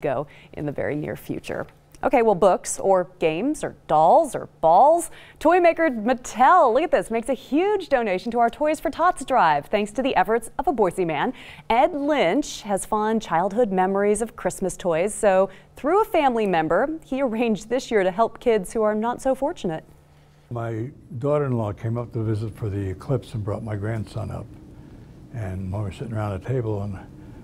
go in the very near future. Okay, well, books or games or dolls or balls. Toy maker Mattel, look at this, makes a huge donation to our Toys for Tots drive thanks to the efforts of a Boise man. Ed Lynch has fond childhood memories of Christmas toys, so through a family member, he arranged this year to help kids who are not so fortunate. My daughter-in-law came up to visit for the eclipse and brought my grandson up. And when we were sitting around the table, and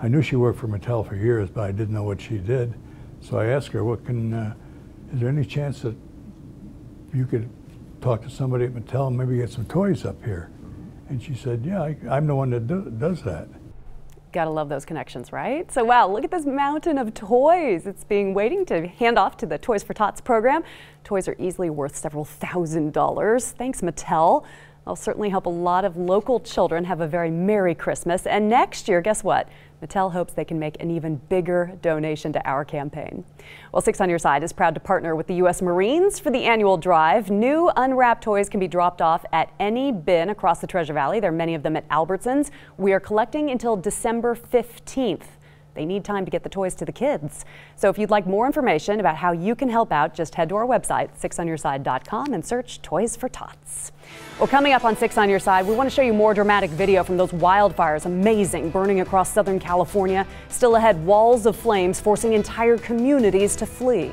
I knew she worked for Mattel for years, but I didn't know what she did. So I asked her, is there any chance that you could talk to somebody at Mattel and maybe get some toys up here? And she said, yeah, I'm the one that does that. Gotta love those connections, right? So wow, look at this mountain of toys. It's being waiting to hand off to the Toys for Tots program. Toys are easily worth several $1,000s. Thanks, Mattel. I'll certainly help a lot of local children have a very Merry Christmas. And next year, guess what? Mattel hopes they can make an even bigger donation to our campaign. Well, 6 on Your Side is proud to partner with the U.S. Marines for the annual drive. New unwrapped toys can be dropped off at any bin across the Treasure Valley. There are many of them at Albertsons. We are collecting until December 15th. They need time to get the toys to the kids. So if you'd like more information about how you can help out, just head to our website, 6onyourside.com, and search Toys for Tots. Well, coming up on 6 on Your Side, we want to show you more dramatic video from those wildfires, amazing, burning across Southern California. Still ahead, walls of flames forcing entire communities to flee.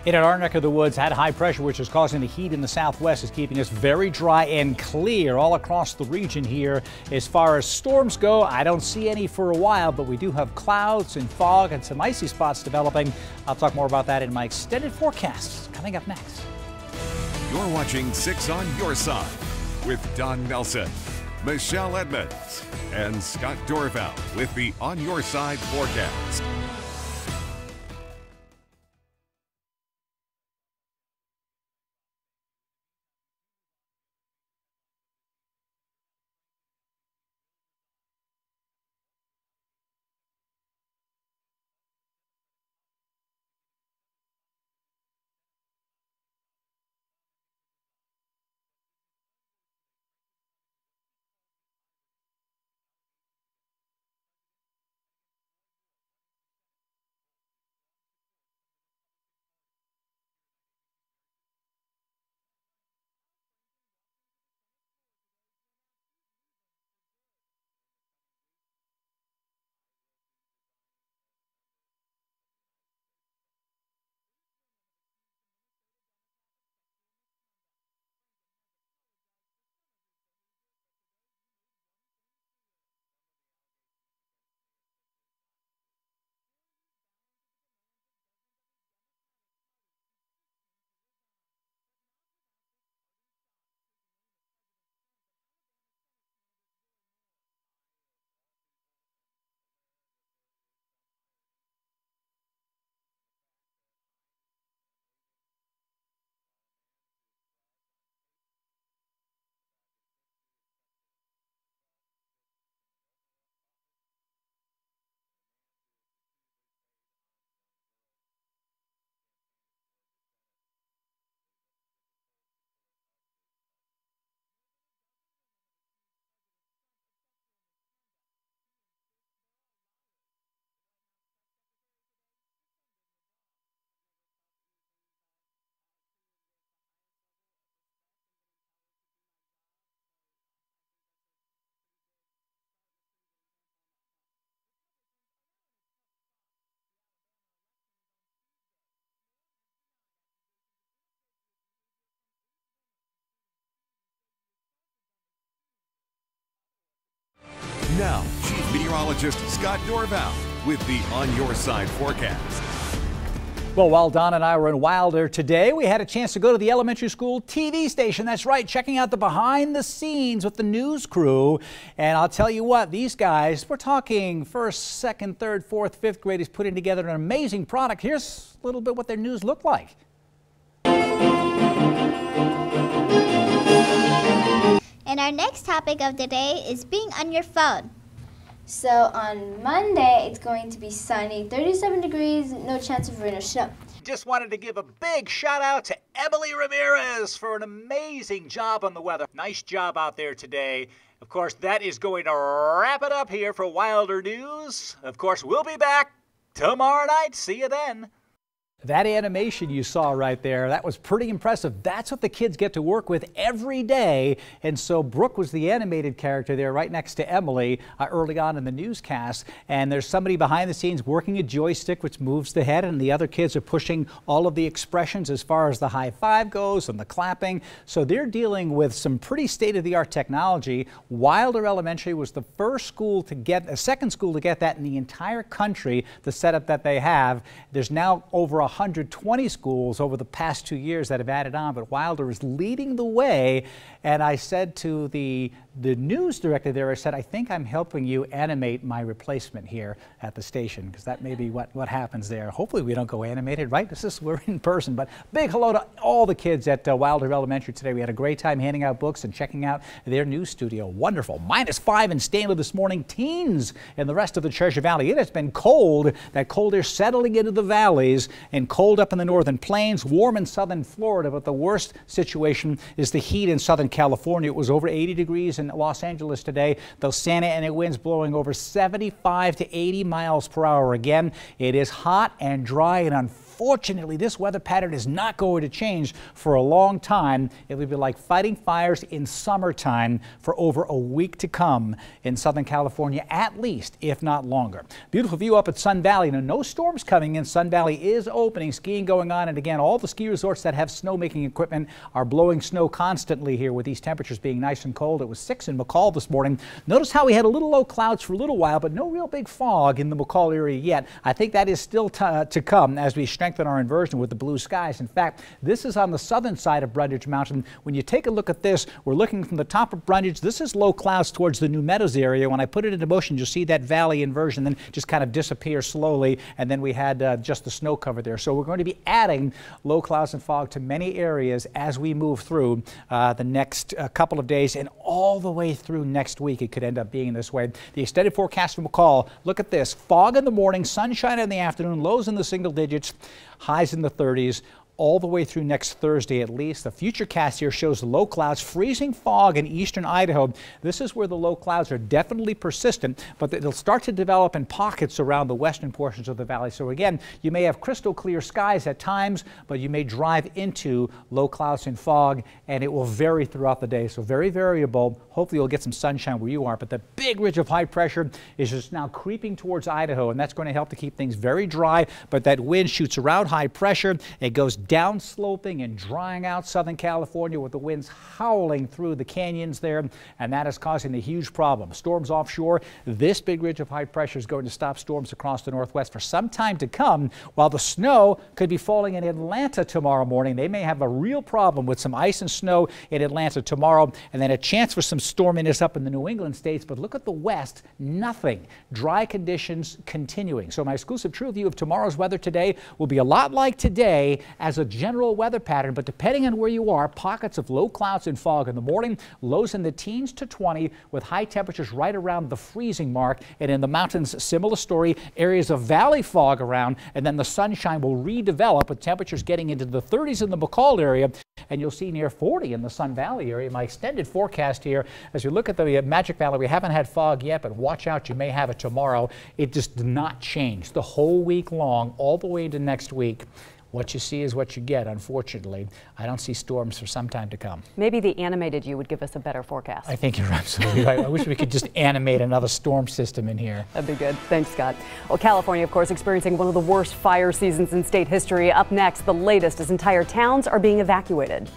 In our neck of the woods, had high pressure, which is causing the heat in the southwest, is keeping us very dry and clear all across the region here. As far as storms go, I don't see any for a while, but we do have clouds and fog and some icy spots developing. I'll talk more about that in my extended forecast coming up next. You're watching 6 on Your Side with Don Nelson, Michelle Edmonds, and Scott Dorval with the On Your Side forecast. Now, Chief Meteorologist Scott Dorval with the On Your Side forecast. Well, while Don and I were in Wilder today, we had a chance to go to the elementary school TV station. That's right, checking out the behind the scenes with the news crew. And I'll tell you what, these guys, we're talking first, second, third, fourth, fifth graders putting together an amazing product. Here's a little bit what their news looked like. And our next topic of the day is being on your phone. So on Monday, it's going to be sunny, 37 degrees, no chance of rain or snow. Just wanted to give a big shout out to Emily Ramirez for an amazing job on the weather. Nice job out there today. Of course, that is going to wrap it up here for Wilder News. Of course, we'll be back tomorrow night. See you then. That animation you saw right there, that was pretty impressive. That's what the kids get to work with every day. And so Brooke was the animated character there right next to Emily early on in the newscast. And there's somebody behind the scenes working a joystick which moves the head, and the other kids are pushing all of the expressions as far as the high five goes and the clapping. So they're dealing with some pretty state-of-the-art technology. Wilder Elementary was the first school to get, a second school to get that in the entire country, the setup that they have. There's now over 120 schools over the past 2 years that have added on, but Wilder is leading the way. And I said to the news director there, I said, I think I'm helping you animate my replacement here at the station, because that may be what happens there. Hopefully we don't go animated, right? We're in person. But big hello to all the kids at Wilder Elementary today. We had a great time handing out books and checking out their new studio. Wonderful. -5 in Stanley this morning. Teens in the rest of the Treasure Valley. It has been cold. That cold air settling into the valleys, and cold up in the northern plains, warm in southern Florida, but the worst situation is the heat in southern California. It was over 80 degrees in Los Angeles today. Those Santa Ana winds blowing over 75 to 80 miles per hour. Again, it is hot and dry, and unfortunately, this weather pattern is not going to change for a long time. It will be like fighting fires in summertime for over a week to come in Southern California, at least, if not longer. Beautiful view up at Sun Valley. Now, no storms coming in. Sun Valley is opening, skiing going on, and again, all the ski resorts that have snowmaking equipment are blowing snow constantly here, with these temperatures being nice and cold. It was 6 in McCall this morning. Notice how we had a little low clouds for a little while, but no real big fog in the McCall area yet. I think that is still to come as we strengthen our inversion with the blue skies. In fact, this is on the southern side of Brundage Mountain. When you take a look at this, we're looking from the top of Brundage. This is low clouds towards the New Meadows area. When I put it into motion, you'll see that valley inversion then just kind of disappear slowly, and then we had just the snow cover there. So we're going to be adding low clouds and fog to many areas as we move through the next couple of days, and all the way through next week it could end up being this way. The extended forecast from McCall, look at this. Fog in the morning, sunshine in the afternoon, lows in the single digits, highs in the 30s. All the way through next Thursday at least. The futurecast here shows low clouds, freezing fog in eastern Idaho. This is where the low clouds are definitely persistent, but it'll start to develop in pockets around the western portions of the valley. So again, you may have crystal clear skies at times, but you may drive into low clouds and fog, and it will vary throughout the day. So very variable. Hopefully you'll get some sunshine where you are, but the big ridge of high pressure is just now creeping towards Idaho, and that's going to help to keep things very dry. But that wind shoots around high pressure. It goes downsloping and drying out Southern California with the winds howling through the canyons there, and that is causing a huge problem. Storms offshore. This big ridge of high pressure is going to stop storms across the northwest for some time to come, while the snow could be falling in Atlanta tomorrow morning. They may have a real problem with some ice and snow in Atlanta tomorrow, and then a chance for some storminess up in the New England states. But look at the west, nothing. Dry conditions continuing. So my exclusive true view of tomorrow's weather today will be a lot like today as a general weather pattern, but depending on where you are, pockets of low clouds and fog in the morning, lows in the teens to 20, with high temperatures right around the freezing mark. And in the mountains, similar story, areas of valley fog around, and then the sunshine will redevelop with temperatures getting into the 30s in the McCall area, and you'll see near 40 in the Sun Valley area. My extended forecast here, as you look at the Magic Valley, we haven't had fog yet, but watch out, you may have it tomorrow. It just did not change the whole week long, all the way into next week. What you see is what you get, unfortunately. I don't see storms for some time to come. Maybe the animated you would give us a better forecast. I think you're absolutely right. I wish we could just animate another storm system in here. That'd be good. Thanks, Scott. Well, California, of course, experiencing one of the worst fire seasons in state history. Up next, the latest as entire towns are being evacuated.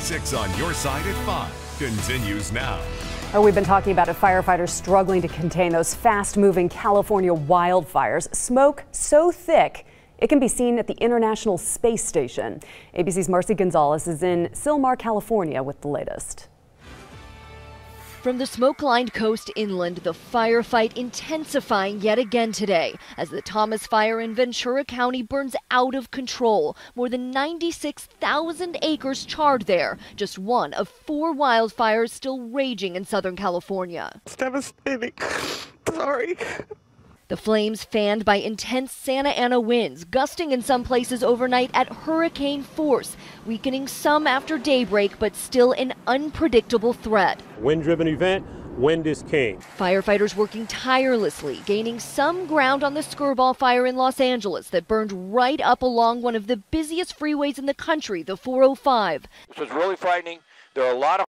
6 on Your Side at 5 continues now. We've been talking about firefighters struggling to contain those fast-moving California wildfires. Smoke so thick it can be seen at the International Space Station. ABC's Marcy Gonzalez is in Sylmar, California with the latest. From the smoke-lined coast inland, the firefight intensifying yet again today as the Thomas Fire in Ventura County burns out of control. More than 96,000 acres charred there, just one of 4 wildfires still raging in Southern California. It's devastating. Sorry. The flames fanned by intense Santa Ana winds, gusting in some places overnight at hurricane force, weakening some after daybreak, but still an unpredictable threat. Wind-driven event, wind is king. Firefighters working tirelessly, gaining some ground on the Skirball fire in Los Angeles that burned right up along one of the busiest freeways in the country, the 405. This was really frightening. There are a lot of